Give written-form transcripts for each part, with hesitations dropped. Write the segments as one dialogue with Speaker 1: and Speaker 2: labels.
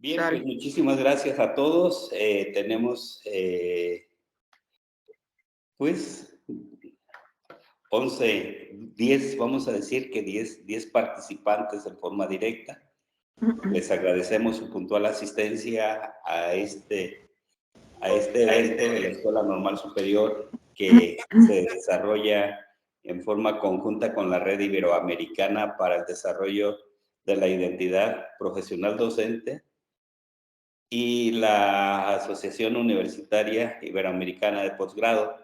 Speaker 1: Bien, pues muchísimas gracias a todos. Tenemos, pues, 10, vamos a decir que 10 participantes en forma directa. Les agradecemos su puntual asistencia a este evento de la Escuela Normal Superior que se desarrolla en forma conjunta con la Red Iberoamericana para el Desarrollo de la Identidad Profesional Docente y la Asociación Universitaria Iberoamericana de Posgrado,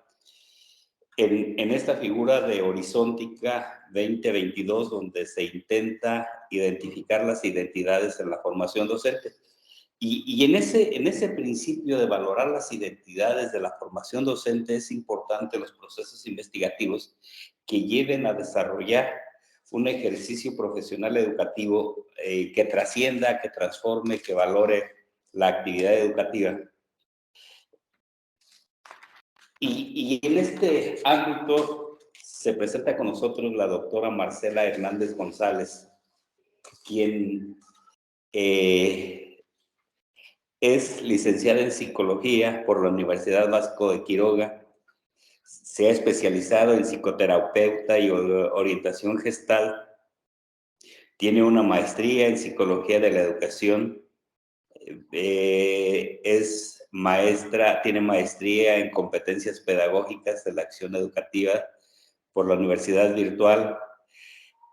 Speaker 1: en esta figura de Horizontica 2022, donde se intenta identificar las identidades en la formación docente. Y en ese principio de valorar las identidades de la formación docente es importante los procesos investigativos que lleven a desarrollar un ejercicio profesional educativo que trascienda, que transforme, que valore la actividad educativa. Y en este ámbito se presenta con nosotros la doctora Marcela Hernández González, quien es licenciada en Psicología por la Universidad Vasco de Quiroga. Se ha especializado en psicoterapeuta y orientación gestal. Tiene una maestría en Psicología de la Educación. Es maestra, tiene maestría en Competencias Pedagógicas de la Acción Educativa por la Universidad Virtual.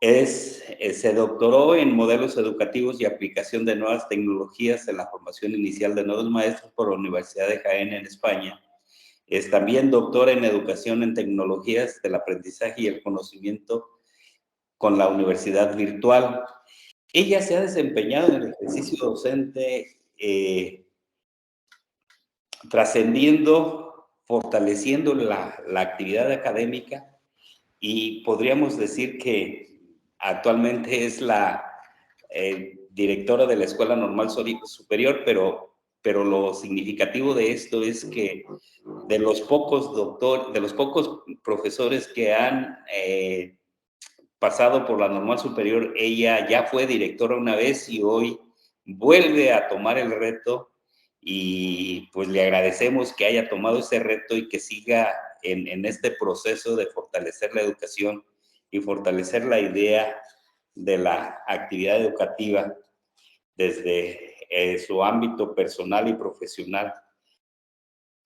Speaker 1: Se doctoró en Modelos Educativos y Aplicación de Nuevas Tecnologías en la Formación Inicial de Nuevos Maestros por la Universidad de Jaén en España. Es también doctora en Educación en Tecnologías del Aprendizaje y el Conocimiento con la Universidad Virtual. Ella se ha desempeñado en el ejercicio docente, trascendiendo, fortaleciendo la actividad académica, y podríamos decir que actualmente es la directora de la Escuela Normal Superior, pero lo significativo de esto es que de los pocos profesores que han pasado por la Normal Superior, ella ya fue directora una vez y hoy vuelve a tomar el reto, y pues le agradecemos que haya tomado ese reto y que siga en este proceso de fortalecer la educación y fortalecer la idea de la actividad educativa desde su ámbito personal y profesional.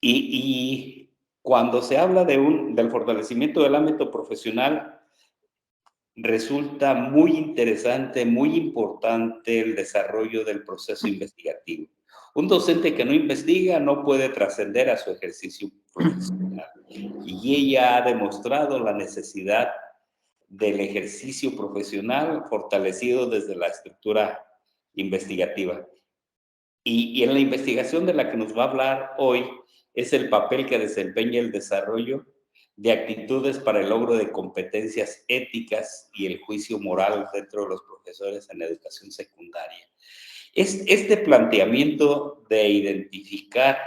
Speaker 1: Y cuando se habla del fortalecimiento del ámbito profesional, resulta muy interesante, muy importante el desarrollo del proceso investigativo. Un docente que no investiga no puede trascender a su ejercicio profesional. Y ella ha demostrado la necesidad del ejercicio profesional fortalecido desde la estructura investigativa. Y en la investigación de la que nos va a hablar hoy es el papel que desempeña el desarrollo de actitudes para el logro de competencias éticas y el juicio moral dentro de los profesores en educación secundaria. Este planteamiento de identificar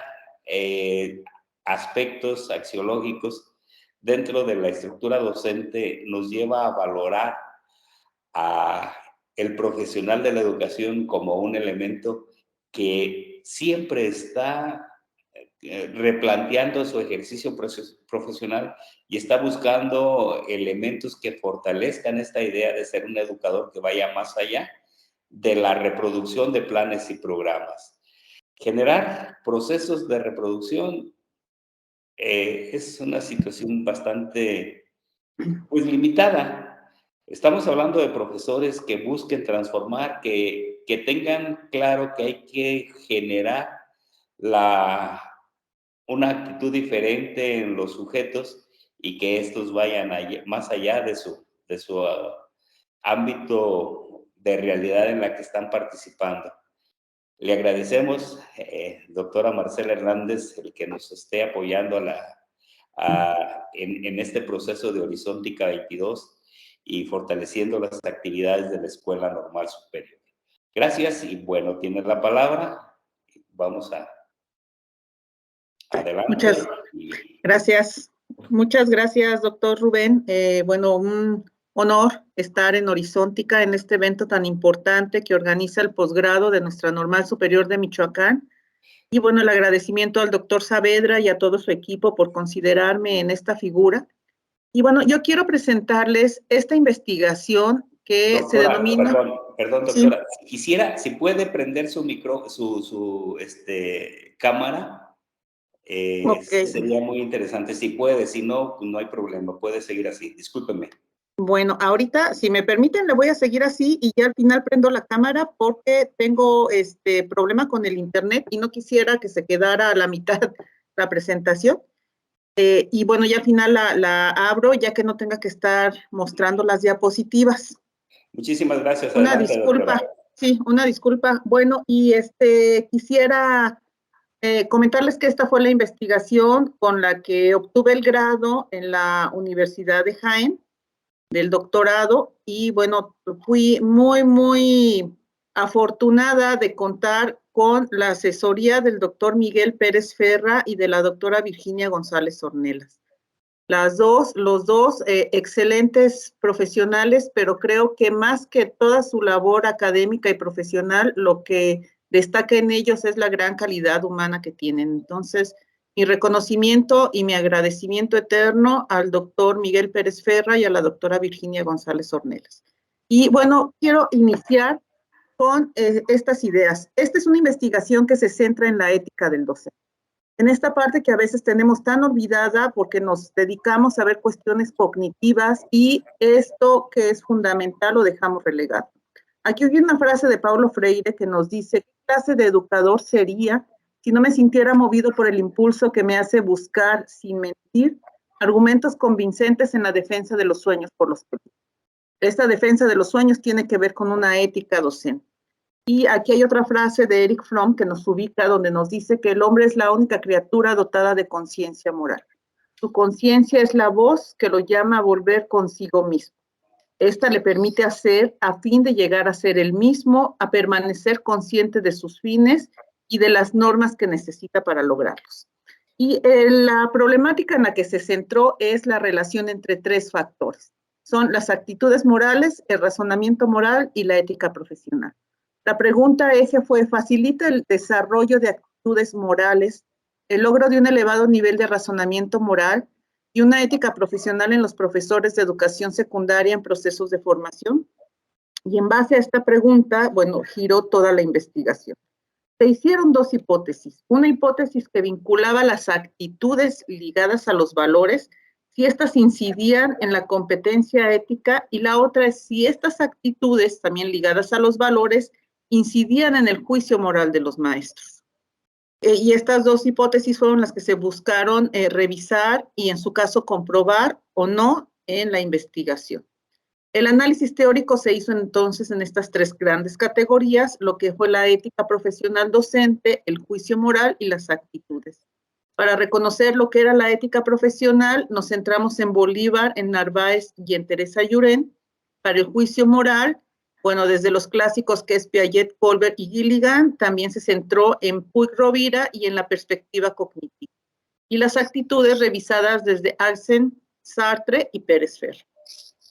Speaker 1: aspectos axiológicos dentro de la estructura docente nos lleva a valorar a el profesional de la educación como un elemento que siempre está replanteando su ejercicio profesional y está buscando elementos que fortalezcan esta idea de ser un educador que vaya más allá de la reproducción de planes y programas. Generar procesos de reproducción es una situación bastante, pues, limitada. Estamos hablando de profesores que busquen transformar, que tengan claro que hay que generar una actitud diferente en los sujetos y que estos vayan más allá de su ámbito de realidad en la que están participando. Le agradecemos, doctora Marcela Hernández, el que nos esté apoyando en este proceso de Horizontica 22 y fortaleciendo las actividades de la Escuela Normal Superior. Gracias y bueno, tienes la palabra. Vamos adelante.
Speaker 2: Muchas gracias. Muchas gracias, doctor Rubén. Bueno, un honor estar en Horizontica en este evento tan importante que organiza el posgrado de nuestra Normal Superior de Michoacán. Y bueno, el agradecimiento al doctor Saavedra y a todo su equipo por considerarme en esta figura. Y bueno, yo quiero presentarles esta investigación que se denomina...
Speaker 1: Perdón, doctora. Sí. Quisiera, si puede prender su cámara,
Speaker 2: Okay.
Speaker 1: sería muy interesante. Si puede, si no, no hay problema. Puede seguir así. Discúlpeme.
Speaker 2: Bueno, ahorita, si me permiten, le voy a seguir así y ya al final prendo la cámara porque tengo problema con el internet y no quisiera que se quedara a la mitad la presentación. Y bueno, ya al final la abro ya que no tenga que estar mostrando las diapositivas.
Speaker 1: Muchísimas gracias.
Speaker 2: Una
Speaker 1: Adelante,
Speaker 2: disculpa,
Speaker 1: doctora.
Speaker 2: sí, una disculpa. Bueno, y quisiera comentarles que esta fue la investigación con la que obtuve el grado en la Universidad de Jaén, del doctorado, y bueno, fui muy afortunada de contar con la asesoría del doctor Miguel Pérez Ferra y de la doctora Virginia González Ornelas. Los dos excelentes profesionales, pero creo que más que toda su labor académica y profesional, lo que destaca en ellos es la gran calidad humana que tienen. Entonces, mi reconocimiento y mi agradecimiento eterno al doctor Miguel Pérez Ferra y a la doctora Virginia González Ornelas. Y bueno, quiero iniciar con estas ideas. Esta es una investigación que se centra en la ética del docente. En esta parte que a veces tenemos tan olvidada porque nos dedicamos a ver cuestiones cognitivas y esto que es fundamental lo dejamos relegado. Aquí hay una frase de Paulo Freire que nos dice: ¿qué clase de educador sería si no me sintiera movido por el impulso que me hace buscar, sin mentir, argumentos convincentes en la defensa de los sueños por los que vivo? Esta defensa de los sueños tiene que ver con una ética docente. Y aquí hay otra frase de Eric Fromm que nos ubica, donde nos dice que el hombre es la única criatura dotada de conciencia moral. Su conciencia es la voz que lo llama a volver consigo mismo. Esta le permite hacer a fin de llegar a ser el mismo, a permanecer consciente de sus fines y de las normas que necesita para lograrlos. Y la problemática en la que se centró es la relación entre tres factores. Son las actitudes morales, el razonamiento moral y la ética profesional. La pregunta eje fue: ¿facilita el desarrollo de actitudes morales, el logro de un elevado nivel de razonamiento moral y una ética profesional en los profesores de educación secundaria en procesos de formación? Y en base a esta pregunta, bueno, giró toda la investigación. Se hicieron dos hipótesis. Una hipótesis que vinculaba las actitudes ligadas a los valores, si estas incidían en la competencia ética, y la otra es si estas actitudes, también ligadas a los valores, incidían en el juicio moral de los maestros. Y estas dos hipótesis fueron las que se buscaron revisar y, en su caso, comprobar o no en la investigación. El análisis teórico se hizo entonces en estas tres grandes categorías, lo que fue la ética profesional docente, el juicio moral y las actitudes. Para reconocer lo que era la ética profesional, nos centramos en Bolívar, en Narváez y en Teresa Llurén. Para el juicio moral, bueno, desde los clásicos que es Piaget, Colbert y Gilligan, también se centró en Puig Rovira y en la perspectiva cognitiva. Y las actitudes revisadas desde Axen, Sartre y Pérez Ferra.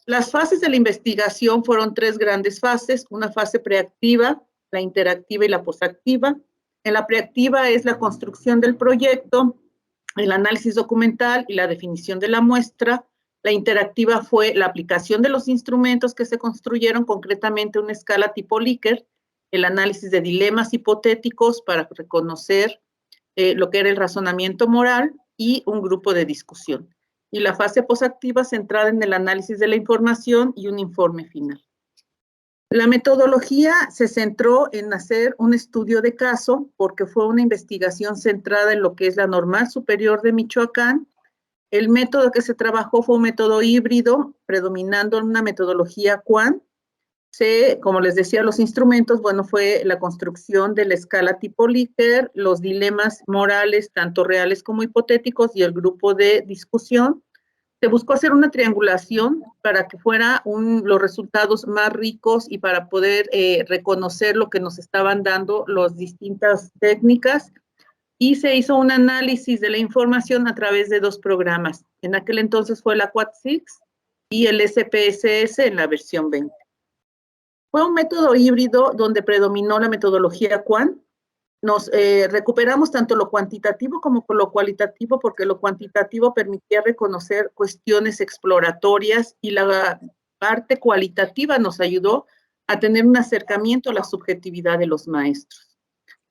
Speaker 2: Las fases de la investigación fueron tres grandes fases: una fase preactiva, la interactiva y la posactiva. En la preactiva es la construcción del proyecto, el análisis documental y la definición de la muestra. La interactiva fue la aplicación de los instrumentos que se construyeron, concretamente una escala tipo Likert, el análisis de dilemas hipotéticos para reconocer lo que era el razonamiento moral y un grupo de discusión. Y la fase posactiva centrada en el análisis de la información y un informe final. La metodología se centró en hacer un estudio de caso porque fue una investigación centrada en lo que es la Normal Superior de Michoacán. El método que se trabajó fue un método híbrido, predominando en una metodología QUAN. Como les decía, los instrumentos, bueno, fue la construcción de la escala tipo Likert, los dilemas morales, tanto reales como hipotéticos, y el grupo de discusión. Se buscó hacer una triangulación para que fueran los resultados más ricos y para poder reconocer lo que nos estaban dando las distintas técnicas. Y se hizo un análisis de la información a través de dos programas. En aquel entonces fue la Quad6 y el SPSS en la versión 20. Fue un método híbrido donde predominó la metodología QUAN. Nos recuperamos tanto lo cuantitativo como lo cualitativo, porque lo cuantitativo permitía reconocer cuestiones exploratorias y la parte cualitativa nos ayudó a tener un acercamiento a la subjetividad de los maestros.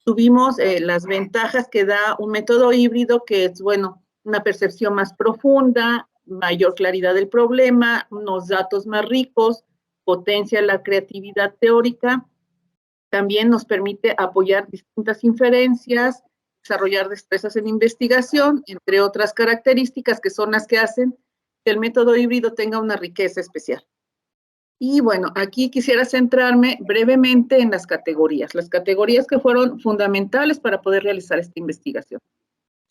Speaker 2: Tuvimos las ventajas que da un método híbrido, que es, bueno, una percepción más profunda, mayor claridad del problema, unos datos más ricos, potencia la creatividad teórica. También nos permite apoyar distintas inferencias, desarrollar destrezas en investigación, entre otras características que son las que hacen que el método híbrido tenga una riqueza especial. Y bueno, aquí quisiera centrarme brevemente en las categorías que fueron fundamentales para poder realizar esta investigación.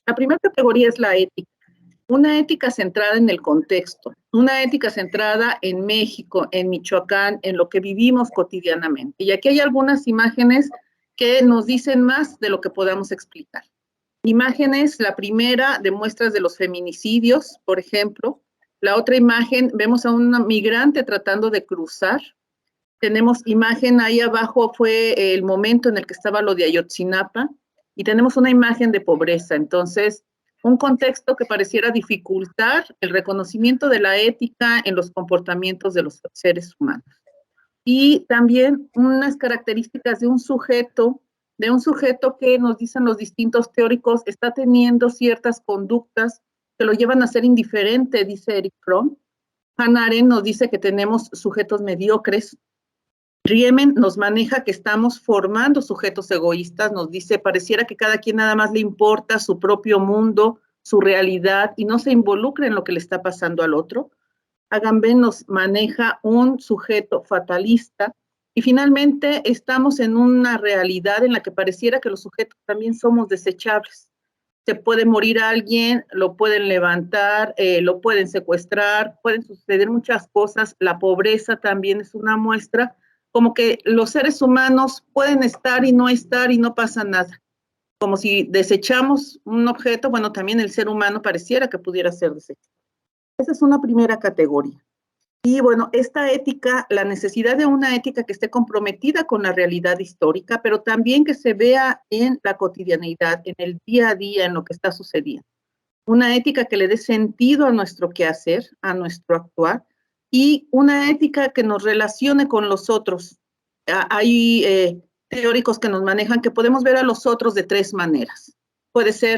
Speaker 2: La primera categoría es la ética. Una ética centrada en el contexto, una ética centrada en México, en Michoacán, en lo que vivimos cotidianamente. Y aquí hay algunas imágenes que nos dicen más de lo que podamos explicar. Imágenes, la primera, de muestras de los feminicidios, por ejemplo. La otra imagen, vemos a un migrante tratando de cruzar. Tenemos imagen ahí abajo, fue el momento en el que estaba lo de Ayotzinapa. Y tenemos una imagen de pobreza. Entonces, un contexto que pareciera dificultar el reconocimiento de la ética en los comportamientos de los seres humanos. Y también unas características de un sujeto que nos dicen los distintos teóricos, está teniendo ciertas conductas que lo llevan a ser indiferente, dice Erich Fromm. Hannah Arendt nos dice que tenemos sujetos mediocres. Riemann nos maneja que estamos formando sujetos egoístas, nos dice, pareciera que cada quien nada más le importa su propio mundo, su realidad, y no se involucra en lo que le está pasando al otro. Agamben nos maneja un sujeto fatalista, y finalmente estamos en una realidad en la que pareciera que los sujetos también somos desechables. Se puede morir alguien, lo pueden levantar, lo pueden secuestrar, pueden suceder muchas cosas, la pobreza también es una muestra, como que los seres humanos pueden estar y no pasa nada. Como si desechamos un objeto, bueno, también el ser humano pareciera que pudiera ser desechado. Esa es una primera categoría. Y bueno, esta ética, la necesidad de una ética que esté comprometida con la realidad histórica, pero también que se vea en la cotidianeidad, en el día a día, en lo que está sucediendo. Una ética que le dé sentido a nuestro quehacer, a nuestro actuar, y una ética que nos relacione con los otros. Hay teóricos que nos manejan que podemos ver a los otros de tres maneras.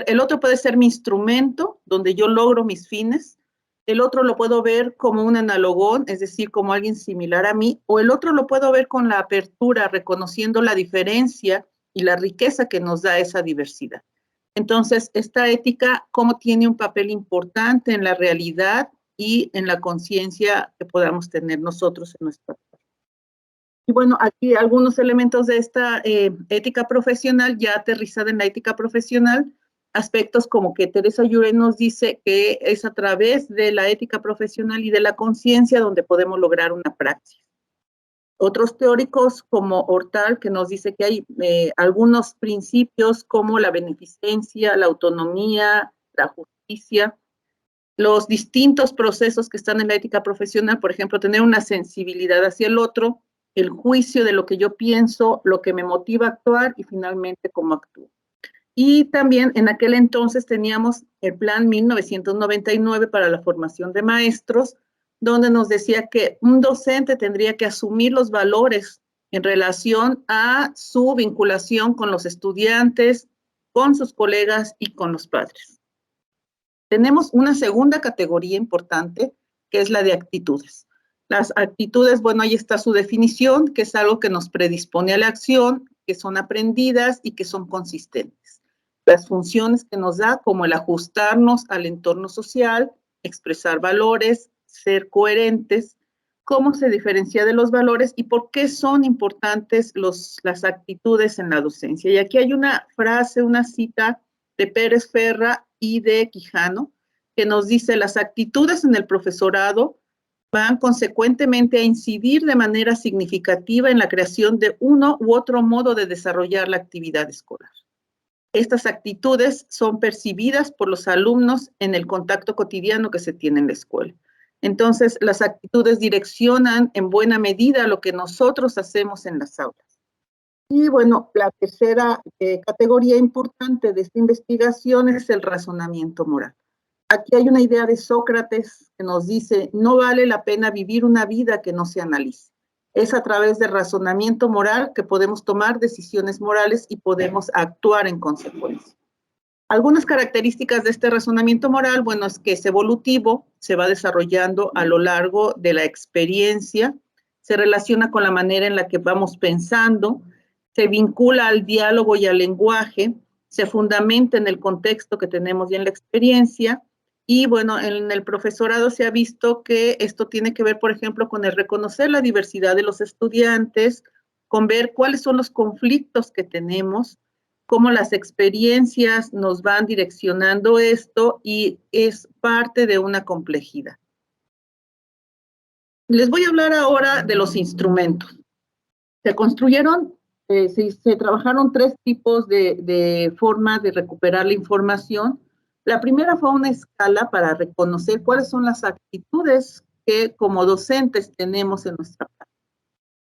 Speaker 2: El otro puede ser mi instrumento, donde yo logro mis fines. El otro lo puedo ver como un analogón, es decir, como alguien similar a mí, o el otro lo puedo ver con la apertura, reconociendo la diferencia y la riqueza que nos da esa diversidad. Entonces, esta ética, cómo tiene un papel importante en la realidad y en la conciencia que podamos tener nosotros en nuestra vida. Y bueno, aquí algunos elementos de esta ética profesional, ya aterrizada en la ética profesional, aspectos como que Teresa Yure nos dice que es a través de la ética profesional y de la conciencia donde podemos lograr una praxis. Otros teóricos como Hortal, que nos dice que hay algunos principios como la beneficencia, la autonomía, la justicia, los distintos procesos que están en la ética profesional, por ejemplo, tener una sensibilidad hacia el otro, el juicio de lo que yo pienso, lo que me motiva a actuar y finalmente cómo actúo. Y también en aquel entonces teníamos el Plan 1999 para la formación de maestros, donde nos decía que un docente tendría que asumir los valores en relación a su vinculación con los estudiantes, con sus colegas y con los padres. Tenemos una segunda categoría importante, que es la de actitudes. Las actitudes, bueno, ahí está su definición, que es algo que nos predispone a la acción, que son aprendidas y que son consistentes. Las funciones que nos da, como el ajustarnos al entorno social, expresar valores, ser coherentes, cómo se diferencia de los valores y por qué son importantes las actitudes en la docencia. Y aquí hay una frase, una cita de Pérez Ferra y de Quijano, que nos dice: las actitudes en el profesorado van consecuentemente a incidir de manera significativa en la creación de uno u otro modo de desarrollar la actividad escolar. Estas actitudes son percibidas por los alumnos en el contacto cotidiano que se tiene en la escuela. Entonces, las actitudes direccionan en buena medida lo que nosotros hacemos en las aulas. Y bueno, la tercera categoría importante de esta investigación es el razonamiento moral. Aquí hay una idea de Sócrates que nos dice, no vale la pena vivir una vida que no se analice. Es a través del razonamiento moral que podemos tomar decisiones morales y podemos actuar en consecuencia. Algunas características de este razonamiento moral, bueno, es que es evolutivo, se va desarrollando a lo largo de la experiencia, se relaciona con la manera en la que vamos pensando, se vincula al diálogo y al lenguaje, se fundamenta en el contexto que tenemos y en la experiencia, y bueno, en el profesorado se ha visto que esto tiene que ver, por ejemplo, con el reconocer la diversidad de los estudiantes, con ver cuáles son los conflictos que tenemos, cómo las experiencias nos van direccionando esto y es parte de una complejidad. Les voy a hablar ahora de los instrumentos. Se construyeron, se trabajaron tres tipos de forma de recuperar la información. La primera fue una escala para reconocer cuáles son las actitudes que como docentes tenemos en nuestra práctica.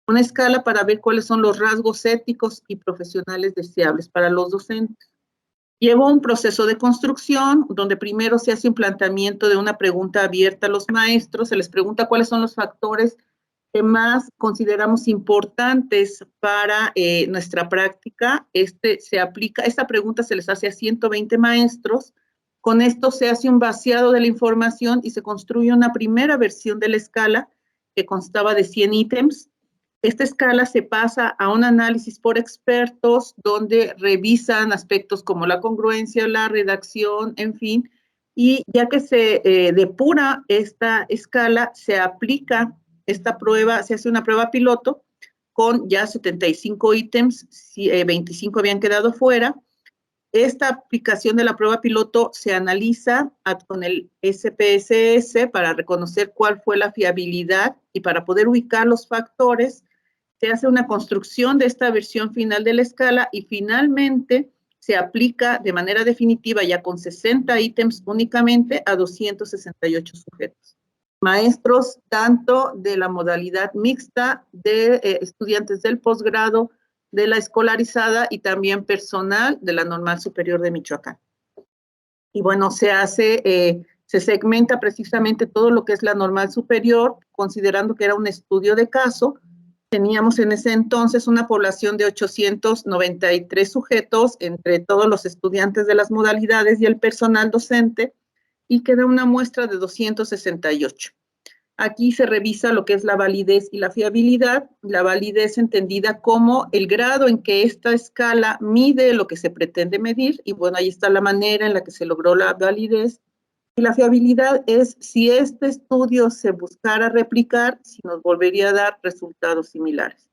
Speaker 2: Una escala para ver cuáles son los rasgos éticos y profesionales deseables para los docentes. Llevó un proceso de construcción donde primero se hace un planteamiento de una pregunta abierta a los maestros, se les pregunta cuáles son los factores que más consideramos importantes para nuestra práctica. Esta pregunta se les hace a 120 maestros. Con esto se hace un vaciado de la información y se construye una primera versión de la escala que constaba de 100 ítems. Esta escala se pasa a un análisis por expertos donde revisan aspectos como la congruencia, la redacción, en fin, y ya que se depura esta escala, se aplica esta prueba, se hace una prueba piloto con ya 75 ítems, 25 habían quedado fuera. Esta aplicación de la prueba piloto se analiza con el SPSS para reconocer cuál fue la fiabilidad y para poder ubicar los factores. Se hace una construcción de esta versión final de la escala y finalmente se aplica de manera definitiva ya con 60 ítems únicamente a 268 sujetos. Maestros tanto de la modalidad mixta, de estudiantes del posgrado, de la escolarizada y también personal de la Normal Superior de Michoacán. Y bueno, se segmenta precisamente todo lo que es la Normal Superior, considerando que era un estudio de caso. Teníamos en ese entonces una población de 893 sujetos entre todos los estudiantes de las modalidades y el personal docente, y queda una muestra de 268. Aquí se revisa lo que es la validez y la fiabilidad. La validez entendida como el grado en que esta escala mide lo que se pretende medir, y bueno, ahí está la manera en la que se logró la validez. Y la fiabilidad es si este estudio se buscara replicar, si nos volvería a dar resultados similares.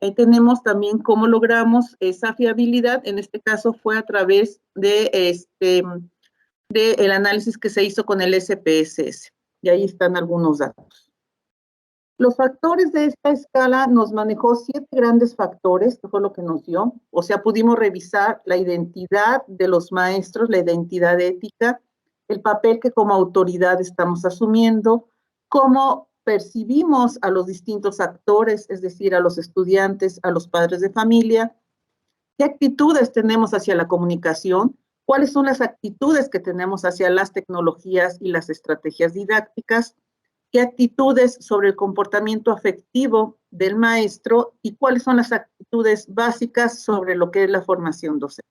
Speaker 2: Ahí tenemos también cómo logramos esa fiabilidad. En este caso fue a través de el análisis que se hizo con el SPSS. Y ahí están algunos datos. Los factores de esta escala nos manejó 7 grandes factores, que fue lo que nos dio. O sea, pudimos revisar la identidad de los maestros, la identidad ética, el papel que como autoridad estamos asumiendo, cómo percibimos a los distintos actores, es decir, a los estudiantes, a los padres de familia, qué actitudes tenemos hacia la comunicación, cuáles son las actitudes que tenemos hacia las tecnologías y las estrategias didácticas, qué actitudes sobre el comportamiento afectivo del maestro y cuáles son las actitudes básicas sobre lo que es la formación docente.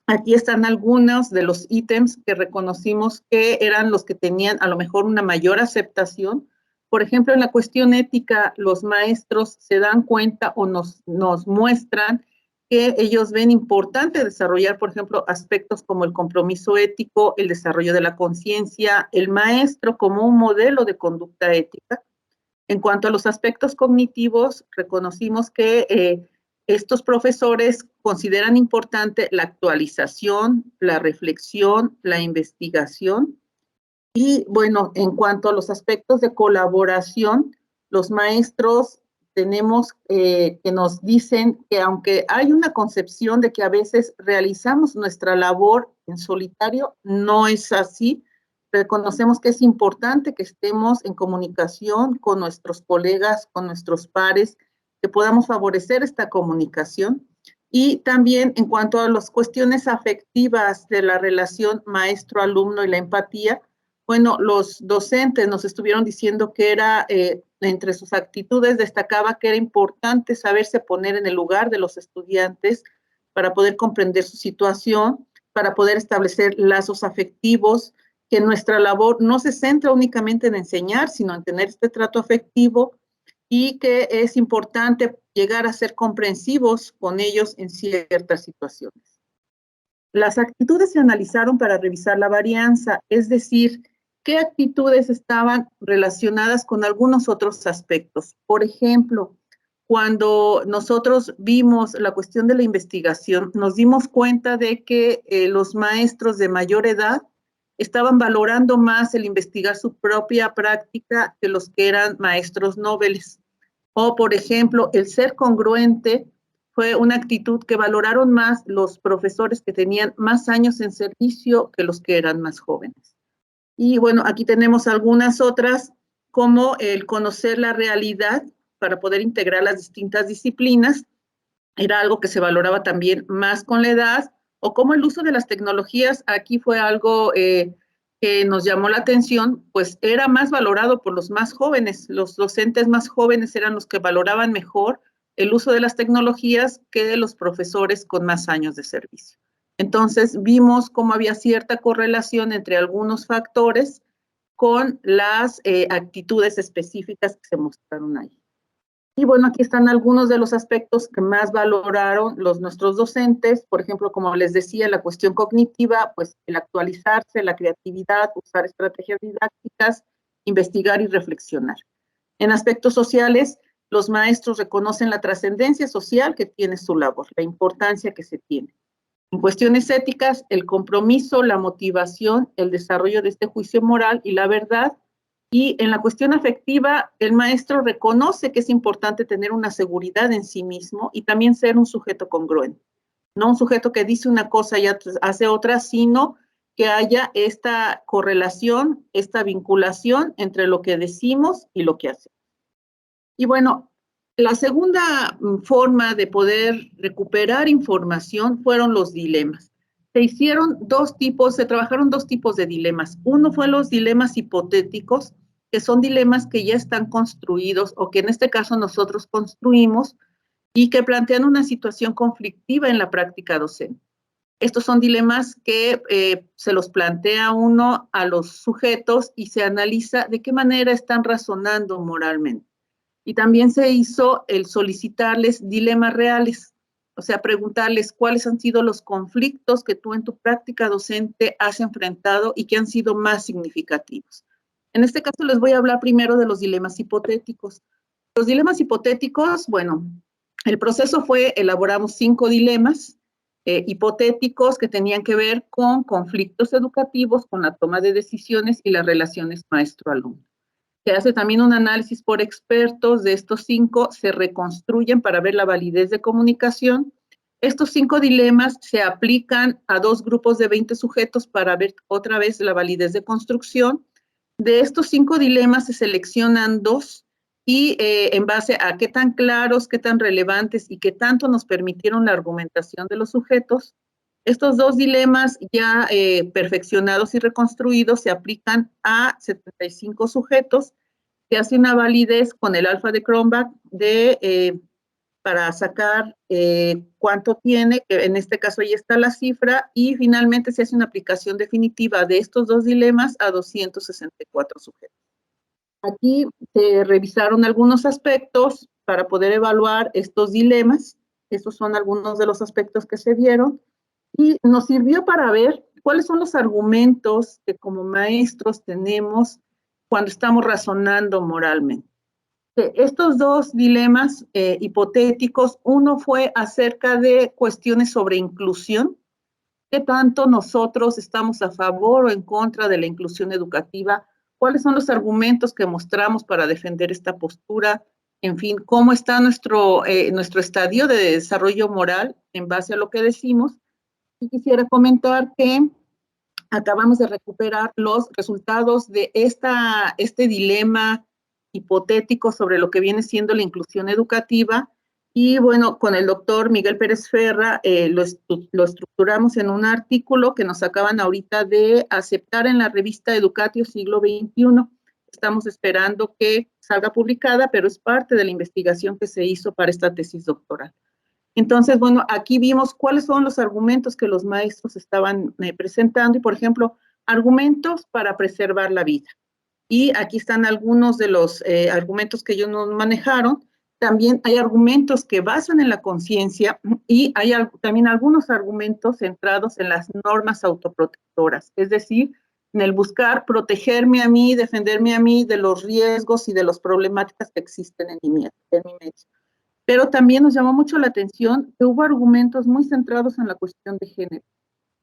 Speaker 2: Aquí están algunos de los ítems que reconocimos que eran los que tenían a lo mejor una mayor aceptación. Por ejemplo, en la cuestión ética, los maestros se dan cuenta o nos muestran que ellos ven importante desarrollar, por ejemplo, aspectos como el compromiso ético, el desarrollo de la conciencia, el maestro como un modelo de conducta ética. En cuanto a los aspectos cognitivos, reconocimos que estos profesores consideran importante la actualización, la reflexión, la investigación. Y bueno, en cuanto a los aspectos de colaboración, los maestros tenemos que nos dicen que aunque hay una concepción de que a veces realizamos nuestra labor en solitario, no es así. reconocemos que es importante que estemos en comunicación con nuestros colegas, con nuestros pares, que podamos favorecer esta comunicación. Y también en cuanto a las cuestiones afectivas de la relación maestro-alumno y la empatía, bueno, los docentes nos estuvieron diciendo que era, entre sus actitudes destacaba que era importante saberse poner en el lugar de los estudiantes para poder comprender su situación, para poder establecer lazos afectivos, que nuestra labor no se centra únicamente en enseñar, sino en tener este trato afectivo, y que es importante llegar a ser comprensivos con ellos en ciertas situaciones. Las actitudes se analizaron para revisar la varianza, es decir, qué actitudes estaban relacionadas con algunos otros aspectos. Por ejemplo, cuando nosotros vimos la cuestión de la investigación, nos dimos cuenta de que los maestros de mayor edad estaban valorando más el investigar su propia práctica que los que eran maestros nobles. O, por ejemplo, el ser congruente fue una actitud que valoraron más los profesores que tenían más años en servicio que los que eran más jóvenes. Y bueno, aquí tenemos algunas otras, como el conocer la realidad para poder integrar las distintas disciplinas, era algo que se valoraba también más con la edad, o como el uso de las tecnologías, aquí fue algo que nos llamó la atención, pues era más valorado por los más jóvenes. Los docentes más jóvenes eran los que valoraban mejor el uso de las tecnologías que los profesores con más años de servicio. Entonces vimos cómo había cierta correlación entre algunos factores con las actitudes específicas que se mostraron ahí. Y bueno, aquí están algunos de los aspectos que más valoraron nuestros docentes. Por ejemplo, como les decía, la cuestión cognitiva, pues el actualizarse, la creatividad, usar estrategias didácticas, investigar y reflexionar. En aspectos sociales, los maestros reconocen la trascendencia social que tiene su labor, la importancia que se tiene. En cuestiones éticas, el compromiso, la motivación, el desarrollo de este juicio moral y la verdad. Y en la cuestión afectiva, el maestro reconoce que es importante tener una seguridad en sí mismo y también ser un sujeto congruente. No un sujeto que dice una cosa y hace otra, sino que haya esta correlación, esta vinculación entre lo que decimos y lo que hacemos. Y bueno, la segunda forma de poder recuperar información fueron los dilemas. Se trabajaron dos tipos de dilemas. Uno fue los dilemas hipotéticos, que son dilemas que ya están construidos o que en este caso nosotros construimos y que plantean una situación conflictiva en la práctica docente. Estos son dilemas que se los plantea uno a los sujetos y se analiza de qué manera están razonando moralmente. Y también se hizo el solicitarles dilemas reales, o sea, preguntarles cuáles han sido los conflictos que tú en tu práctica docente has enfrentado y que han sido más significativos. En este caso les voy a hablar primero de los dilemas hipotéticos. Los dilemas hipotéticos, bueno, el proceso fue, elaboramos 5 dilemas hipotéticos que tenían que ver con conflictos educativos, con la toma de decisiones y las relaciones maestro-alumno. Se hace también un análisis por expertos de estos 5, se reconstruyen para ver la validez de comunicación. Estos 5 dilemas se aplican a 2 grupos de 20 sujetos para ver otra vez la validez de construcción. De estos 5 dilemas se seleccionan 2 y en base a qué tan claros, qué tan relevantes y qué tanto nos permitieron la argumentación de los sujetos, estos 2 dilemas ya perfeccionados y reconstruidos se aplican a 75 sujetos. Se hace una validez con el alfa de Cronbach para sacar cuánto tiene, que en este caso ahí está la cifra, y finalmente se hace una aplicación definitiva de estos 2 dilemas a 264 sujetos. Aquí se revisaron algunos aspectos para poder evaluar estos dilemas. Estos son algunos de los aspectos que se vieron. Y nos sirvió para ver cuáles son los argumentos que como maestros tenemos cuando estamos razonando moralmente. Estos 2 dilemas hipotéticos, uno fue acerca de cuestiones sobre inclusión, qué tanto nosotros estamos a favor o en contra de la inclusión educativa, cuáles son los argumentos que mostramos para defender esta postura, en fin, cómo está nuestro estadio de desarrollo moral en base a lo que decimos. Y quisiera comentar que acabamos de recuperar los resultados de este dilema hipotético sobre lo que viene siendo la inclusión educativa. Y bueno, con el doctor Miguel Pérez Ferra lo estructuramos en un artículo que nos acaban ahorita de aceptar en la revista Educatio Siglo XXI. Estamos esperando que salga publicada, pero es parte de la investigación que se hizo para esta tesis doctoral. Entonces, bueno, aquí vimos cuáles son los argumentos que los maestros estaban presentando y, por ejemplo, argumentos para preservar la vida. Y aquí están algunos de los argumentos que ellos nos manejaron. También hay argumentos que basan en la conciencia y hay también algunos argumentos centrados en las normas autoprotectoras, es decir, en el buscar protegerme a mí, defenderme a mí de los riesgos y de las problemáticas que existen en mi medio. Pero también nos llamó mucho la atención que hubo argumentos muy centrados en la cuestión de género,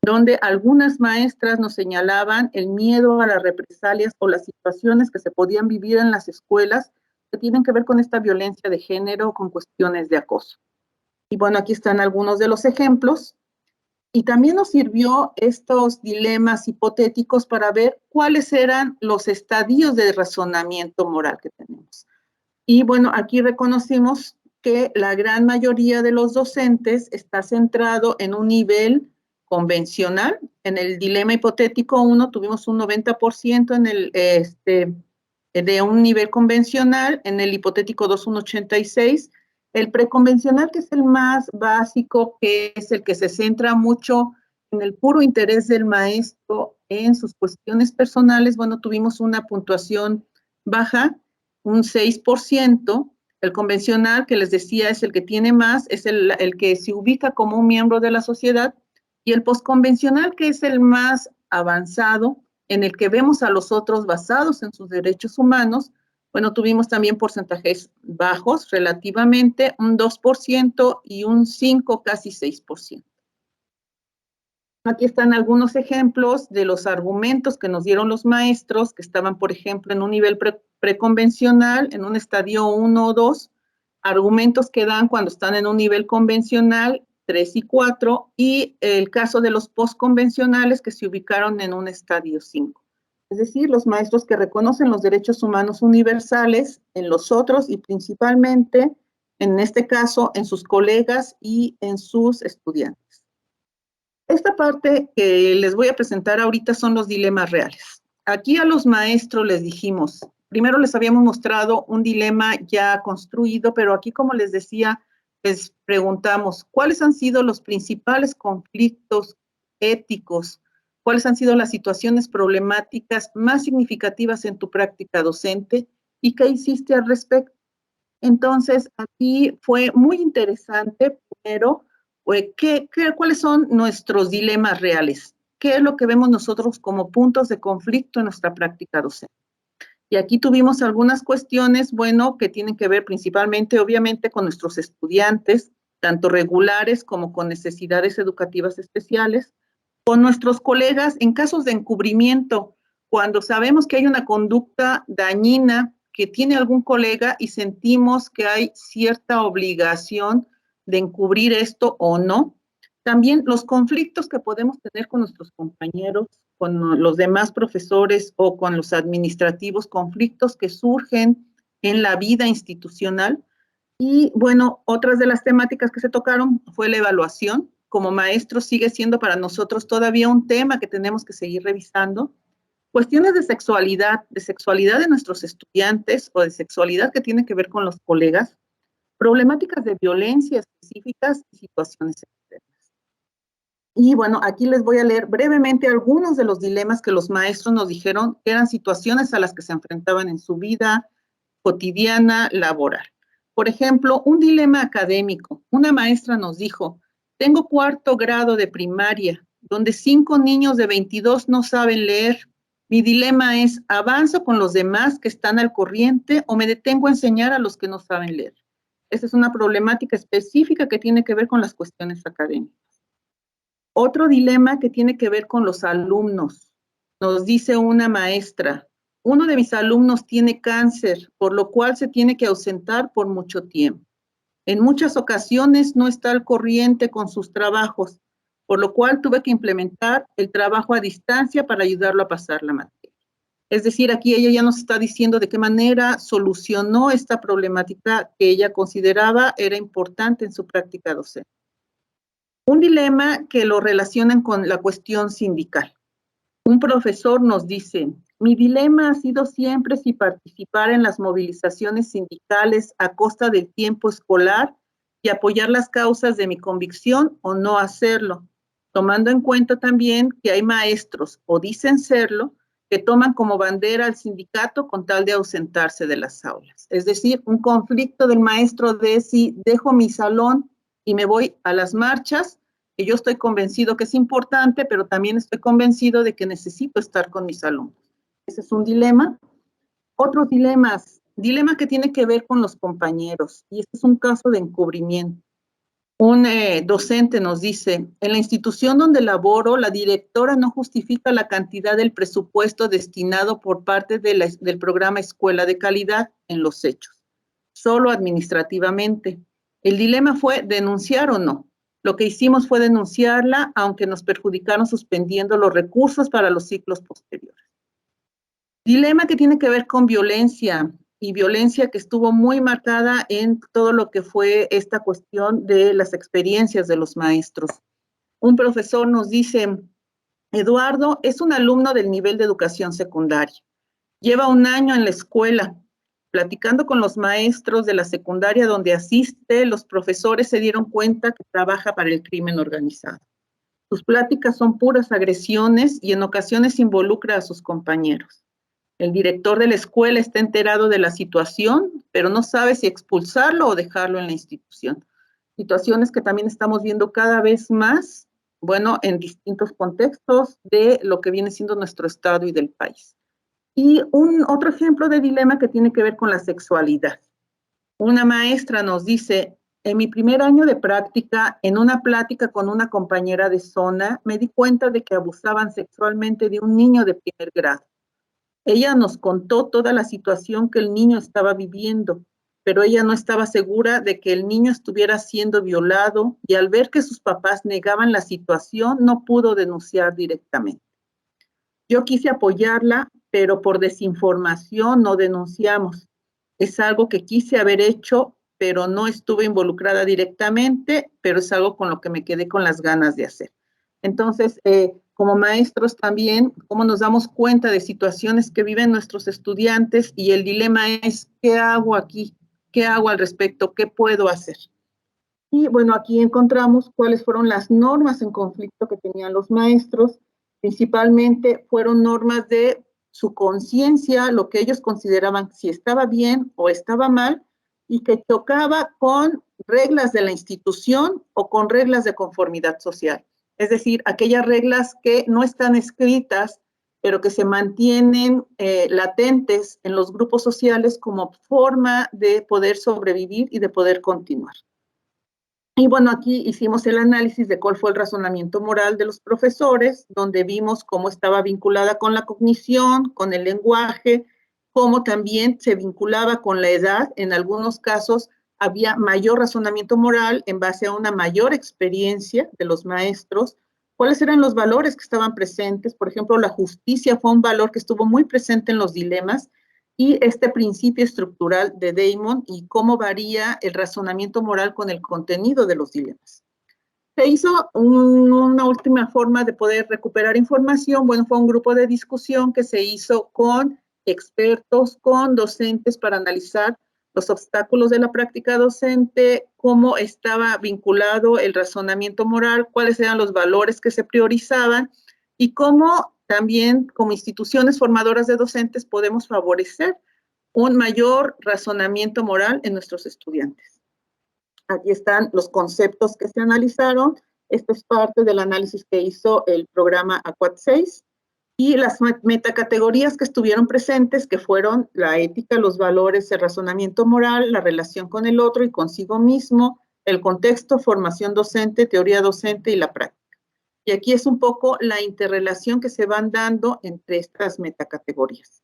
Speaker 2: donde algunas maestras nos señalaban el miedo a las represalias o las situaciones que se podían vivir en las escuelas que tienen que ver con esta violencia de género, con cuestiones de acoso. Y bueno, aquí están algunos de los ejemplos. Y también nos sirvió estos dilemas hipotéticos para ver cuáles eran los estadios de razonamiento moral que tenemos. Y bueno, aquí reconocimos que la gran mayoría de los docentes está centrado en un nivel convencional. En el dilema hipotético 1 tuvimos un 90% en el, de un nivel convencional, en el hipotético 2 un 86%. El preconvencional, que es el más básico, que es el que se centra mucho en el puro interés del maestro en sus cuestiones personales, bueno, tuvimos una puntuación baja, un 6%. El convencional, que les decía, es el que tiene más, es el que se ubica como un miembro de la sociedad, y el postconvencional, que es el más avanzado, en el que vemos a los otros basados en sus derechos humanos. Bueno, tuvimos también porcentajes bajos relativamente, un 2% y un 5, casi 6%. Aquí están algunos ejemplos de los argumentos que nos dieron los maestros, que estaban, por ejemplo, en un nivel preconvencional, en un estadio 1 o 2, argumentos que dan cuando están en un nivel convencional, 3 y 4, y el caso de los postconvencionales que se ubicaron en un estadio 5. Es decir, los maestros que reconocen los derechos humanos universales en los otros y principalmente, en este caso, en sus colegas y en sus estudiantes. Esta parte que les voy a presentar ahorita son los dilemas reales. Aquí a los maestros les dijimos, primero les habíamos mostrado un dilema ya construido, pero aquí, como les decía, les preguntamos, ¿cuáles han sido los principales conflictos éticos? ¿Cuáles han sido las situaciones problemáticas más significativas en tu práctica docente? ¿Y qué hiciste al respecto? Entonces, aquí fue muy interesante, pero ¿cuáles son nuestros dilemas reales? ¿Qué es lo que vemos nosotros como puntos de conflicto en nuestra práctica docente? Y aquí tuvimos algunas cuestiones, bueno, que tienen que ver principalmente, obviamente, con nuestros estudiantes, tanto regulares como con necesidades educativas especiales, con nuestros colegas en casos de encubrimiento, cuando sabemos que hay una conducta dañina que tiene algún colega y sentimos que hay cierta obligación de encubrir esto o no. También los conflictos que podemos tener con nuestros compañeros, con los demás profesores o con los administrativos, conflictos que surgen en la vida institucional. Y bueno, otras de las temáticas que se tocaron fue la evaluación. Como maestro sigue siendo para nosotros todavía un tema que tenemos que seguir revisando. Cuestiones de sexualidad de nuestros estudiantes o de sexualidad que tiene que ver con los colegas, problemáticas de violencia específicas y situaciones externas. Y bueno, aquí les voy a leer brevemente algunos de los dilemas que los maestros nos dijeron que eran situaciones a las que se enfrentaban en su vida cotidiana laboral. Por ejemplo, un dilema académico. Una maestra nos dijo, tengo 4º grado de primaria, donde 5 niños de 22 no saben leer. Mi dilema es, ¿avanzo con los demás que están al corriente o me detengo a enseñar a los que no saben leer? Esa es una problemática específica que tiene que ver con las cuestiones académicas. Otro dilema que tiene que ver con los alumnos. Nos dice una maestra, uno de mis alumnos tiene cáncer, por lo cual se tiene que ausentar por mucho tiempo. En muchas ocasiones no está al corriente con sus trabajos, por lo cual tuve que implementar el trabajo a distancia para ayudarlo a pasar la materia. Es decir, aquí ella ya nos está diciendo de qué manera solucionó esta problemática que ella consideraba era importante en su práctica docente. Un dilema que lo relacionan con la cuestión sindical. Un profesor nos dice, mi dilema ha sido siempre si participar en las movilizaciones sindicales a costa del tiempo escolar y apoyar las causas de mi convicción o no hacerlo, tomando en cuenta también que hay maestros, o dicen serlo, que toman como bandera al sindicato con tal de ausentarse de las aulas. Es decir, un conflicto del maestro de si dejo mi salón y me voy a las marchas, que yo estoy convencido que es importante, pero también estoy convencido de que necesito estar con mis alumnos. Ese es un dilema. Otros dilemas, dilema que tiene que ver con los compañeros, y este es un caso de encubrimiento. Un docente nos dice, en la institución donde laboro, la directora no justifica la cantidad del presupuesto destinado por parte del programa Escuela de Calidad en los hechos, solo administrativamente. El dilema fue denunciar o no. Lo que hicimos fue denunciarla, aunque nos perjudicaron suspendiendo los recursos para los ciclos posteriores. Dilema que tiene que ver con violencia, y violencia que estuvo muy marcada en todo lo que fue esta cuestión de las experiencias de los maestros. Un profesor nos dice, Eduardo es un alumno del nivel de educación secundaria. Lleva un año en la escuela. Platicando con los maestros de la secundaria donde asiste, los profesores se dieron cuenta que trabaja para el crimen organizado. Sus pláticas son puras agresiones y en ocasiones involucra a sus compañeros. El director de la escuela está enterado de la situación, pero no sabe si expulsarlo o dejarlo en la institución. Situaciones que también estamos viendo cada vez más, bueno, en distintos contextos de lo que viene siendo nuestro estado y del país. Y otro ejemplo de dilema que tiene que ver con la sexualidad. Una maestra nos dice, en mi primer año de práctica, en una plática con una compañera de zona, me di cuenta de que abusaban sexualmente de un niño de primer grado. Ella nos contó toda la situación que el niño estaba viviendo, pero ella no estaba segura de que el niño estuviera siendo violado y al ver que sus papás negaban la situación, no pudo denunciar directamente. Yo quise apoyarla, pero por desinformación no denunciamos. Es algo que quise haber hecho, pero no estuve involucrada directamente, pero es algo con lo que me quedé con las ganas de hacer. Entonces, como maestros también, cómo nos damos cuenta de situaciones que viven nuestros estudiantes y el dilema es, ¿qué hago aquí? ¿Qué hago al respecto? ¿Qué puedo hacer? Y bueno, aquí encontramos cuáles fueron las normas en conflicto que tenían los maestros. Principalmente fueron normas de su conciencia, lo que ellos consideraban si estaba bien o estaba mal, y que chocaba con reglas de la institución o con reglas de conformidad social. Es decir, aquellas reglas que no están escritas, pero que se mantienen latentes en los grupos sociales como forma de poder sobrevivir y de poder continuar. Y bueno, aquí hicimos el análisis de cuál fue el razonamiento moral de los profesores, donde vimos cómo estaba vinculada con la cognición, con el lenguaje, cómo también se vinculaba con la edad. En algunos casos había mayor razonamiento moral en base a una mayor experiencia de los maestros. ¿Cuáles eran los valores que estaban presentes? Por ejemplo, la justicia fue un valor que estuvo muy presente en los dilemas, y este principio estructural de Damon y cómo varía el razonamiento moral con el contenido de los dilemas. Se hizo una última forma de poder recuperar información. Bueno, fue un grupo de discusión que se hizo con expertos, con docentes para analizar los obstáculos de la práctica docente, cómo estaba vinculado el razonamiento moral, cuáles eran los valores que se priorizaban y cómo también como instituciones formadoras de docentes podemos favorecer un mayor razonamiento moral en nuestros estudiantes. Aquí están los conceptos que se analizaron. Esto es parte del análisis que hizo el programa ACUAT 6 y las metacategorías que estuvieron presentes, que fueron la ética, los valores, el razonamiento moral, la relación con el otro y consigo mismo, el contexto, formación docente, teoría docente y la práctica. Y aquí es un poco la interrelación que se van dando entre estas metacategorías.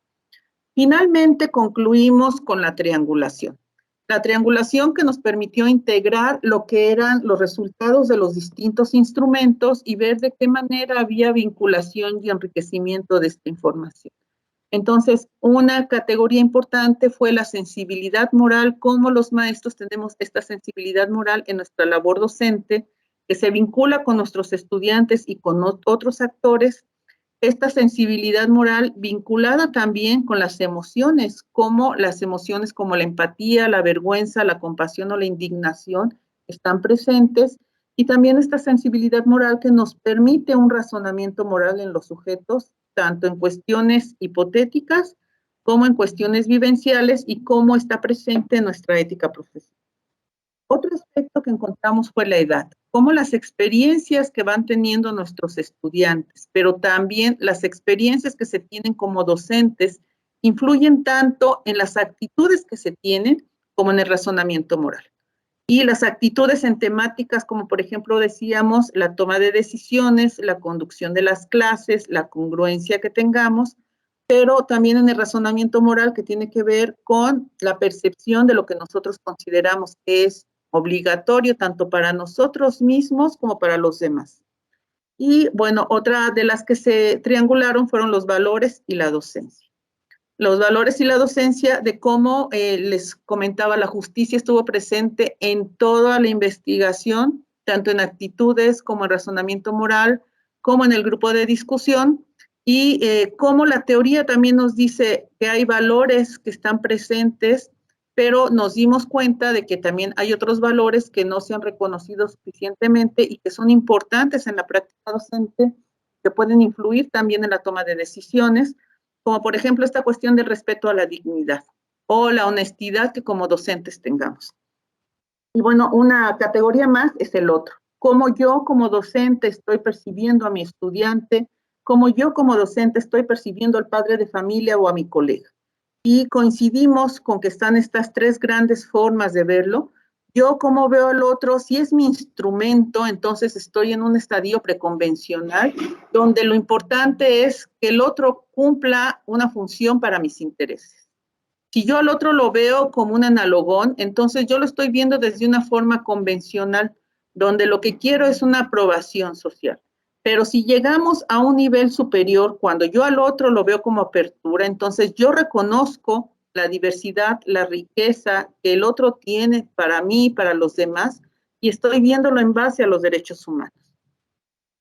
Speaker 2: Finalmente concluimos con la triangulación. La triangulación que nos permitió integrar lo que eran los resultados de los distintos instrumentos y ver de qué manera había vinculación y enriquecimiento de esta información. Entonces, una categoría importante fue la sensibilidad moral, cómo los maestros tenemos esta sensibilidad moral en nuestra labor docente, que se vincula con nuestros estudiantes y con otros actores. Esta sensibilidad moral vinculada también con las emociones como la empatía, la vergüenza, la compasión o la indignación están presentes, y también esta sensibilidad moral que nos permite un razonamiento moral en los sujetos, tanto en cuestiones hipotéticas como en cuestiones vivenciales, y cómo está presente en nuestra ética profesional. Otro aspecto que encontramos fue la edad, cómo las experiencias que van teniendo nuestros estudiantes, pero también las experiencias que se tienen como docentes, influyen tanto en las actitudes que se tienen como en el razonamiento moral. Y las actitudes en temáticas como, por ejemplo, decíamos, la toma de decisiones, la conducción de las clases, la congruencia que tengamos, pero también en el razonamiento moral, que tiene que ver con la percepción de lo que nosotros consideramos que es obligatorio tanto para nosotros mismos como para los demás. Y bueno, otra de las que se triangularon fueron los valores y la docencia. Los valores y la docencia, de cómo les comentaba, la justicia estuvo presente en toda la investigación, tanto en actitudes como en razonamiento moral, como en el grupo de discusión, y cómo la teoría también nos dice que hay valores que están presentes, pero nos dimos cuenta de que también hay otros valores que no se han reconocido suficientemente y que son importantes en la práctica docente, que pueden influir también en la toma de decisiones, como por ejemplo esta cuestión del respeto a la dignidad o la honestidad que como docentes tengamos. Y bueno, una categoría más es el otro. Cómo yo como docente estoy percibiendo a mi estudiante, cómo yo como docente estoy percibiendo al padre de familia o a mi colega. Y coincidimos con que están estas tres grandes formas de verlo. Yo como veo al otro, si es mi instrumento, entonces estoy en un estadio preconvencional, donde lo importante es que el otro cumpla una función para mis intereses. Si yo al otro lo veo como un analogón, entonces yo lo estoy viendo desde una forma convencional, donde lo que quiero es una aprobación social. Pero si llegamos a un nivel superior, cuando yo al otro lo veo como apertura, entonces yo reconozco la diversidad, la riqueza que el otro tiene para mí, para los demás, y estoy viéndolo en base a los derechos humanos.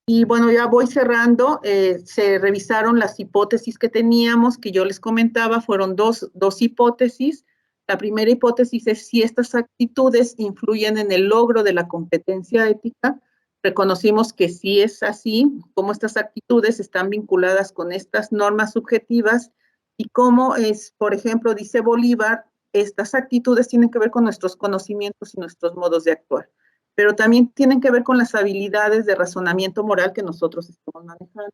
Speaker 2: Y bueno, ya voy cerrando. Se revisaron las hipótesis que teníamos, que yo les comentaba, fueron dos hipótesis. La primera hipótesis es si estas actitudes influyen en el logro de la competencia ética. Reconocimos que sí es así, cómo estas actitudes están vinculadas con estas normas subjetivas y cómo es, por ejemplo, dice Bolívar, estas actitudes tienen que ver con nuestros conocimientos y nuestros modos de actuar, pero también tienen que ver con las habilidades de razonamiento moral que nosotros estamos manejando.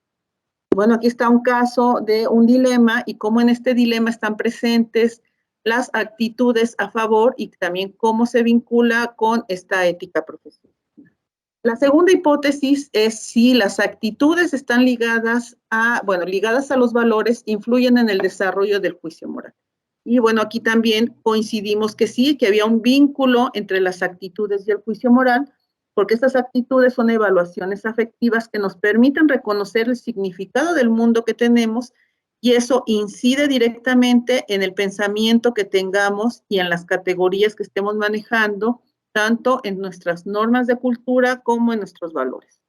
Speaker 2: Bueno, aquí está un caso de un dilema y cómo en este dilema están presentes las actitudes a favor y también cómo se vincula con esta ética profesional. La segunda hipótesis es si las actitudes están ligadas a los valores, influyen en el desarrollo del juicio moral. Y bueno, aquí también coincidimos que sí, que había un vínculo entre las actitudes y el juicio moral, porque estas actitudes son evaluaciones afectivas que nos permiten reconocer el significado del mundo que tenemos, y eso incide directamente en el pensamiento que tengamos y en las categorías que estemos manejando, tanto en nuestras normas de cultura como en nuestros valores.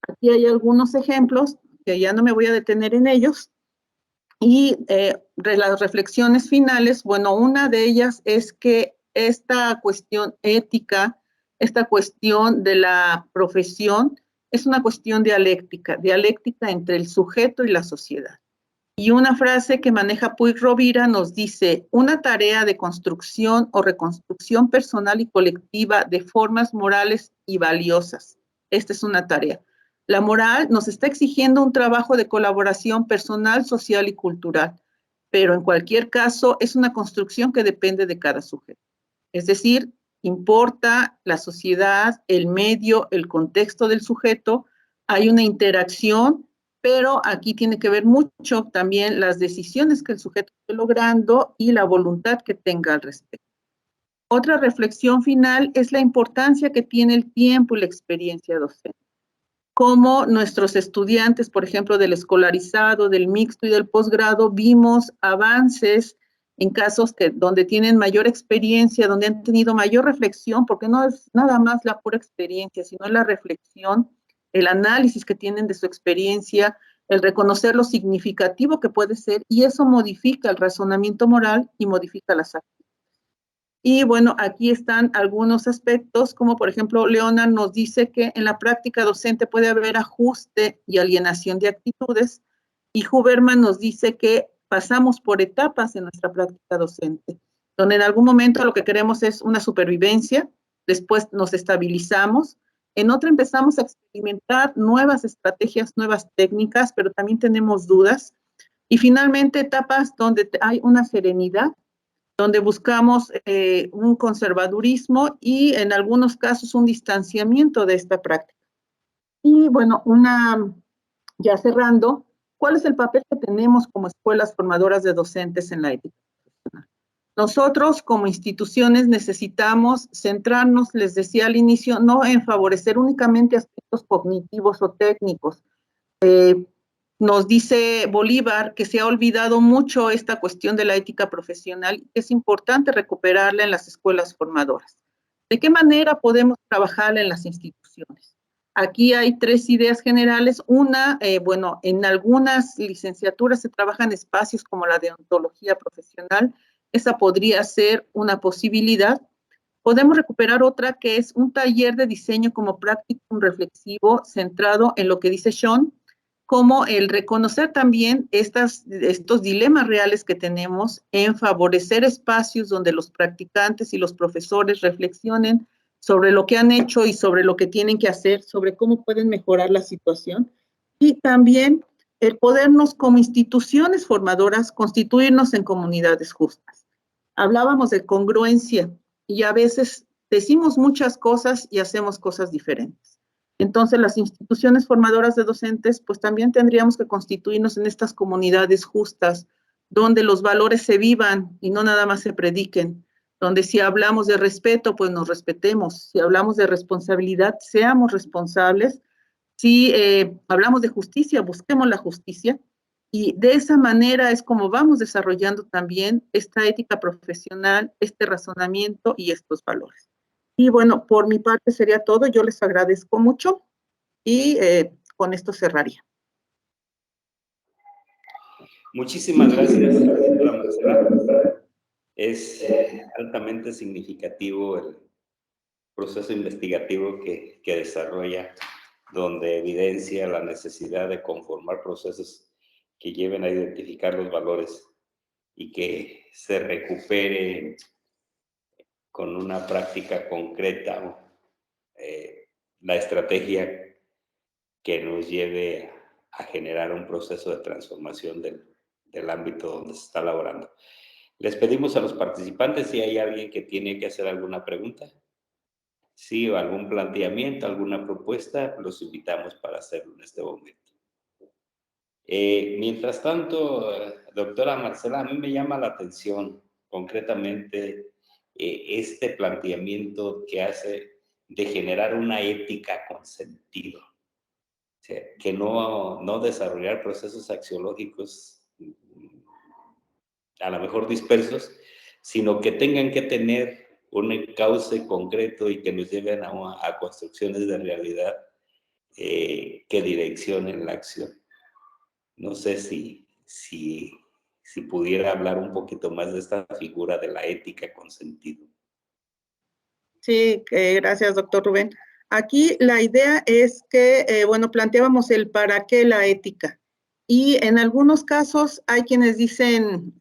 Speaker 2: Aquí hay algunos ejemplos que ya no me voy a detener en ellos. Y las reflexiones finales, bueno, una de ellas es que esta cuestión ética, esta cuestión de la profesión, es una cuestión dialéctica entre el sujeto y la sociedad. Y una frase que maneja Puig Rovira nos dice: una tarea de construcción o reconstrucción personal y colectiva de formas morales y valiosas. Esta es una tarea. La moral nos está exigiendo un trabajo de colaboración personal, social y cultural, pero en cualquier caso es una construcción que depende de cada sujeto. Es decir, importa la sociedad, el medio, el contexto del sujeto, hay una interacción, pero aquí tiene que ver mucho también las decisiones que el sujeto esté logrando y la voluntad que tenga al respecto. otra reflexión final es la importancia que tiene el tiempo y la experiencia docente. Cómo nuestros estudiantes, por ejemplo, del escolarizado, del mixto y del posgrado, vimos avances en casos donde tienen mayor experiencia, donde han tenido mayor reflexión, porque no es nada más la pura experiencia, sino la reflexión, el análisis que tienen de su experiencia, el reconocer lo significativo que puede ser, y eso modifica el razonamiento moral y modifica las acciones. Y bueno, aquí están algunos aspectos, como por ejemplo, Leona nos dice que en la práctica docente puede haber ajuste y alienación de actitudes, y Huberman nos dice que pasamos por etapas en nuestra práctica docente, donde en algún momento lo que queremos es una supervivencia, después nos estabilizamos, en otra empezamos a experimentar nuevas estrategias, nuevas técnicas, pero también tenemos dudas, y finalmente etapas donde hay una serenidad, donde buscamos un conservadurismo y en algunos casos un distanciamiento de esta práctica. Y bueno, ya cerrando, ¿cuál es el papel que tenemos como escuelas formadoras de docentes en la ética profesional? Nosotros como instituciones necesitamos centrarnos, les decía al inicio, no en favorecer únicamente aspectos cognitivos o técnicos. Nos dice Bolívar que se ha olvidado mucho esta cuestión de la ética profesional y que es importante recuperarla en las escuelas formadoras. ¿De qué manera podemos trabajarla en las instituciones? Aquí hay 3 ideas generales. Una, bueno, en algunas licenciaturas se trabajan espacios como la de ontología profesional. Esa podría ser una posibilidad. Podemos recuperar otra que es un taller de diseño como practicum reflexivo centrado en lo que dice Sean, como el reconocer también estos dilemas reales que tenemos en favorecer espacios donde los practicantes y los profesores reflexionen sobre lo que han hecho y sobre lo que tienen que hacer, sobre cómo pueden mejorar la situación, y también el podernos como instituciones formadoras constituirnos en comunidades justas. Hablábamos de congruencia y a veces decimos muchas cosas y hacemos cosas diferentes. Entonces, las instituciones formadoras de docentes, pues también tendríamos que constituirnos en estas comunidades justas, donde los valores se vivan y no nada más se prediquen, donde si hablamos de respeto, pues nos respetemos, si hablamos de responsabilidad, seamos responsables, si hablamos de justicia, busquemos la justicia, y de esa manera es como vamos desarrollando también esta ética profesional, este razonamiento y estos valores. Y bueno, por mi parte sería todo. Yo les agradezco mucho y con esto cerraría.
Speaker 1: Muchísimas gracias, doctora Marcela. Es altamente significativo el proceso investigativo que desarrolla, donde evidencia la necesidad de conformar procesos que lleven a identificar los valores y que se recupere con una práctica concreta la estrategia que nos lleve a generar un proceso de transformación del ámbito donde se está elaborando. Les pedimos a los participantes si hay alguien que tiene que hacer alguna pregunta, sí, o algún planteamiento, alguna propuesta, los invitamos para hacerlo en este momento. Mientras tanto, doctora Marcela, a mí me llama la atención concretamente este planteamiento que hace de generar una ética con sentido. O sea, que no desarrollar procesos axiológicos a lo mejor dispersos, sino que tengan que tener un cauce concreto y que nos lleven a construcciones de realidad que direccionen la acción. No sé si pudiera hablar un poquito más de esta figura de la ética con sentido.
Speaker 2: Sí, gracias, doctor Rubén. Aquí la idea es que, bueno, planteábamos el para qué la ética. Y en algunos casos hay quienes dicen,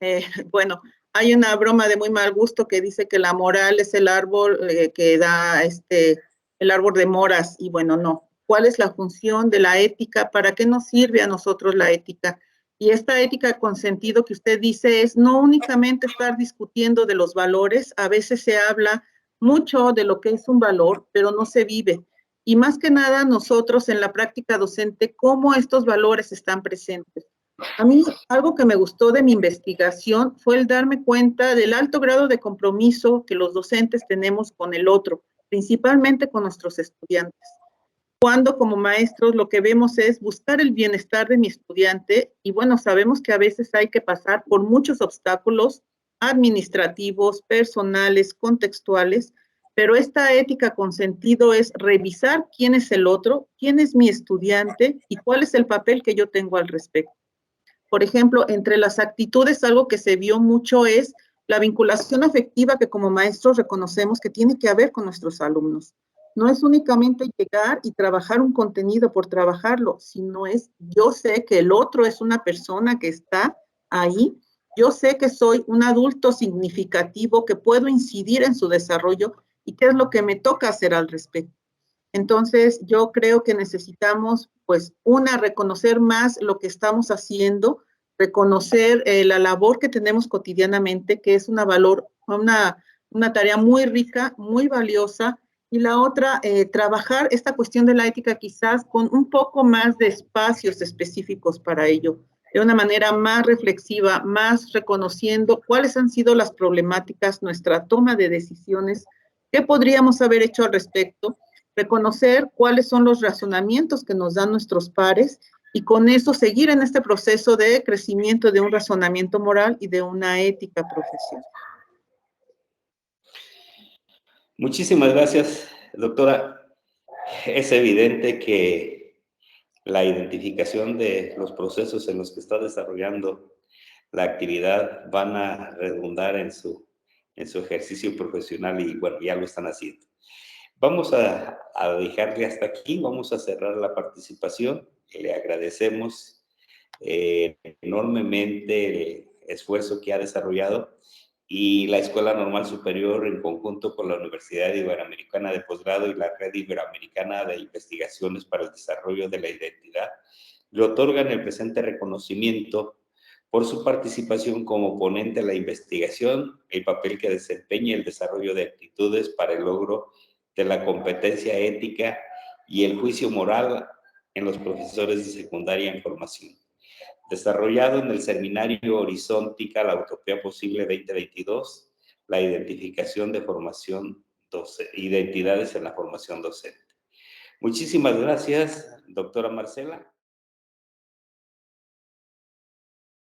Speaker 2: bueno, hay una broma de muy mal gusto que dice que la moral es el árbol que da el árbol de moras, y bueno, no. ¿Cuál es la función de la ética? ¿Para qué nos sirve a nosotros la ética? Y esta ética con sentido que usted dice es no únicamente estar discutiendo de los valores, a veces se habla mucho de lo que es un valor, pero no se vive. Y más que nada nosotros en la práctica docente, cómo estos valores están presentes. A mí algo que me gustó de mi investigación fue el darme cuenta del alto grado de compromiso que los docentes tenemos con el otro, principalmente con nuestros estudiantes. Cuando como maestros lo que vemos es buscar el bienestar de mi estudiante y bueno, sabemos que a veces hay que pasar por muchos obstáculos administrativos, personales, contextuales, pero esta ética con sentido es revisar quién es el otro, quién es mi estudiante y cuál es el papel que yo tengo al respecto. Por ejemplo, entre las actitudes, algo que se vio mucho es la vinculación afectiva que como maestros reconocemos que tiene que haber con nuestros alumnos. No es únicamente llegar y trabajar un contenido por trabajarlo, sino es yo sé que el otro es una persona que está ahí, yo sé que soy un adulto significativo que puedo incidir en su desarrollo y qué es lo que me toca hacer al respecto. Entonces, yo creo que necesitamos, pues, reconocer más lo que estamos haciendo, reconocer la labor que tenemos cotidianamente, que es una tarea muy rica, muy valiosa, y la otra, trabajar esta cuestión de la ética quizás con un poco más de espacios específicos para ello, de una manera más reflexiva, más reconociendo cuáles han sido las problemáticas, nuestra toma de decisiones, qué podríamos haber hecho al respecto, reconocer cuáles son los razonamientos que nos dan nuestros pares y con eso seguir en este proceso de crecimiento de un razonamiento moral y de una ética profesional.
Speaker 1: Muchísimas gracias, doctora. Es evidente que la identificación de los procesos en los que está desarrollando la actividad van a redundar en su ejercicio profesional y bueno, ya lo están haciendo. Vamos a dejarle hasta aquí, vamos a cerrar la participación. Le agradecemos enormemente el esfuerzo que ha desarrollado y la Escuela Normal Superior en conjunto con la Universidad Iberoamericana de Posgrado y la Red Iberoamericana de Investigaciones para el Desarrollo de la Identidad le otorgan el presente reconocimiento por su participación como ponente en la investigación, el papel que desempeña el desarrollo de actitudes para el logro de la competencia ética y el juicio moral en los profesores de secundaria en formación. Desarrollado en el seminario Horizontica, la Utopía Posible 2022, la identificación de formación identidades en la formación docente. Muchísimas gracias, doctora Marcela.